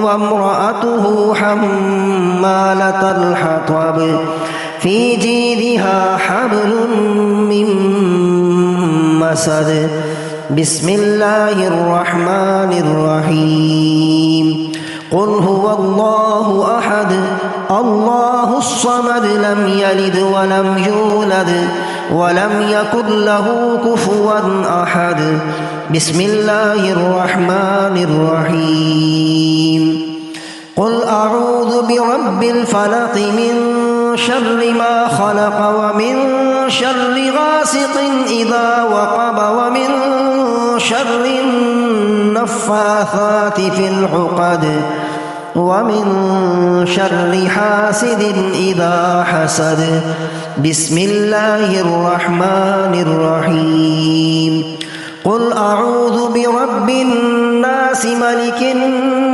وامرأته حمالة الحطب في جيدها حبل من مسد بسم الله الرحمن الرحيم قل هو الله أحد الله الصمد لم يلد ولم يولد ولم يكن له كفوا أحد بسم الله الرحمن الرحيم قل أعوذ برب الفلق من شر ما خلق ومن شر غاسق إذا وقب ومن شر النفاثات في العقد ومن شر حاسد إذا حسد بسم الله الرحمن الرحيم قل أعوذ برب الناس ملك الناس